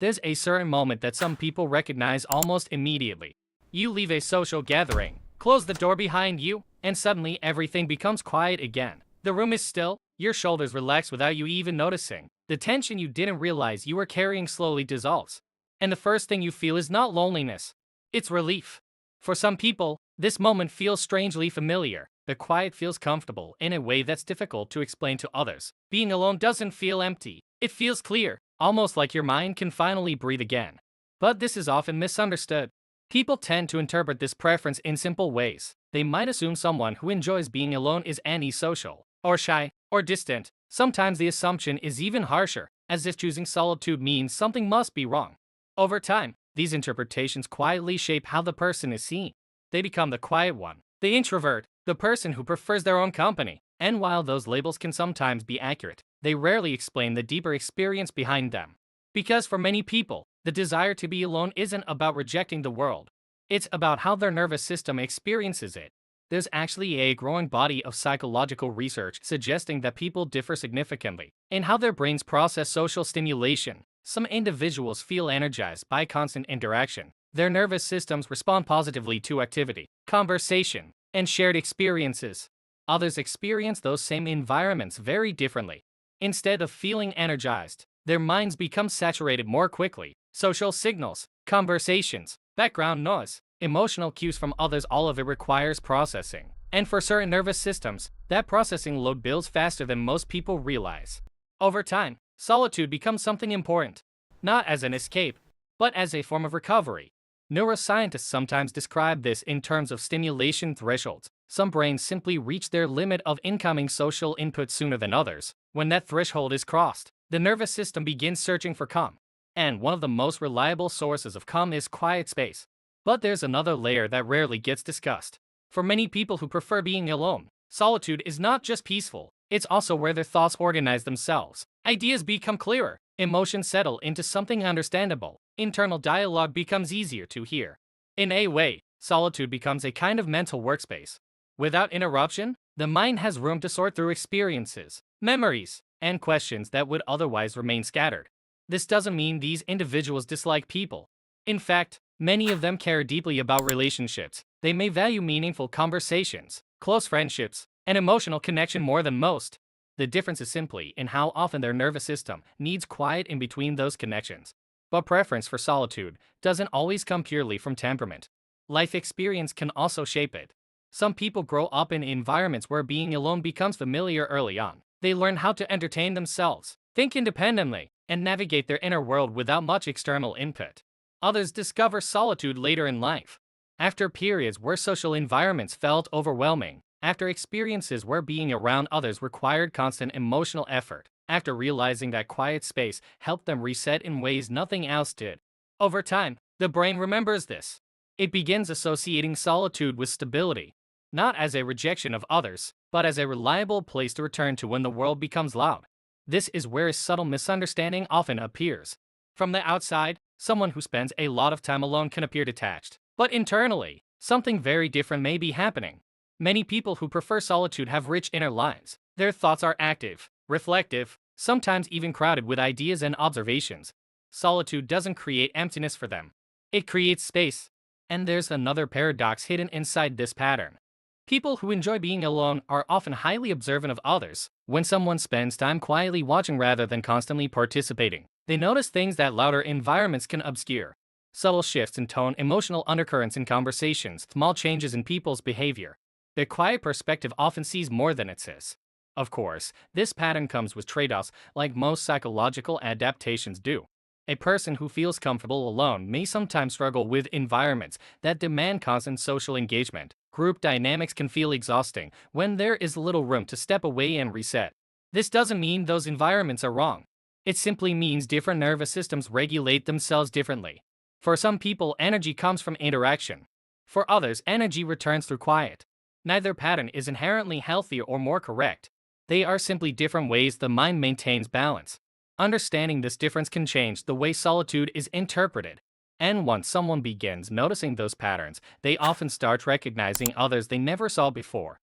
There's a certain moment that some people recognize almost immediately. You leave a social gathering, close the door behind you, and suddenly everything becomes quiet again. The room is still, your shoulders relax without you even noticing. The tension you didn't realize you were carrying slowly dissolves. And the first thing you feel is not loneliness, it's relief. For some people, this moment feels strangely familiar. The quiet feels comfortable in a way that's difficult to explain to others. Being alone doesn't feel empty, it feels clear, almost like your mind can finally breathe again. But this is often misunderstood. People tend to interpret this preference in simple ways. They might assume someone who enjoys being alone is antisocial, or shy, or distant. Sometimes the assumption is even harsher, as if choosing solitude means something must be wrong. Over time, these interpretations quietly shape how the person is seen. They become the quiet one, the introvert, the person who prefers their own company. And while those labels can sometimes be accurate, they rarely explain the deeper experience behind them. Because for many people, the desire to be alone isn't about rejecting the world. It's about how their nervous system experiences it. There's actually a growing body of psychological research suggesting that people differ significantly in how their brains process social stimulation. Some individuals feel energized by constant interaction. Their nervous systems respond positively to activity, conversation, and shared experiences. Others experience those same environments very differently. Instead of feeling energized, their minds become saturated more quickly. Social signals, conversations, background noise, emotional cues from others, all of it requires processing. And for certain nervous systems, that processing load builds faster than most people realize. Over time, solitude becomes something important, not as an escape, but as a form of recovery. Neuroscientists sometimes describe this in terms of stimulation thresholds. Some brains simply reach their limit of incoming social input sooner than others. When that threshold is crossed, the nervous system begins searching for calm. And one of the most reliable sources of calm is quiet space. But there's another layer that rarely gets discussed. For many people who prefer being alone, solitude is not just peaceful, it's also where their thoughts organize themselves. Ideas become clearer, emotions settle into something understandable, internal dialogue becomes easier to hear. In a way, solitude becomes a kind of mental workspace. Without interruption, the mind has room to sort through experiences, memories, and questions that would otherwise remain scattered. This doesn't mean these individuals dislike people. In fact, many of them care deeply about relationships. They may value meaningful conversations, close friendships, and emotional connection more than most. The difference is simply in how often their nervous system needs quiet in between those connections. But preference for solitude doesn't always come purely from temperament. Life experience can also shape it. Some people grow up in environments where being alone becomes familiar early on. They learn how to entertain themselves, think independently, and navigate their inner world without much external input. Others discover solitude later in life, after periods where social environments felt overwhelming, after experiences where being around others required constant emotional effort, after realizing that quiet space helped them reset in ways nothing else did. Over time, the brain remembers this. It begins associating solitude with stability, not as a rejection of others, but as a reliable place to return to when the world becomes loud. This is where a subtle misunderstanding often appears. From the outside, someone who spends a lot of time alone can appear detached, but internally, something very different may be happening. Many people who prefer solitude have rich inner lives. Their thoughts are active, reflective, sometimes even crowded with ideas and observations. Solitude doesn't create emptiness for them. It creates space. And there's another paradox hidden inside this pattern. People who enjoy being alone are often highly observant of others. When someone spends time quietly watching rather than constantly participating, they notice things that louder environments can obscure. Subtle shifts in tone, emotional undercurrents in conversations, small changes in people's behavior. The quiet perspective often sees more than it says. Of course, this pattern comes with trade-offs, like most psychological adaptations do. A person who feels comfortable alone may sometimes struggle with environments that demand constant social engagement. Group dynamics can feel exhausting when there is little room to step away and reset. This doesn't mean those environments are wrong. It simply means different nervous systems regulate themselves differently. For some people, energy comes from interaction. For others, energy returns through quiet. Neither pattern is inherently healthier or more correct. They are simply different ways the mind maintains balance. Understanding this difference can change the way solitude is interpreted. And once someone begins noticing those patterns, they often start recognizing others they never saw before.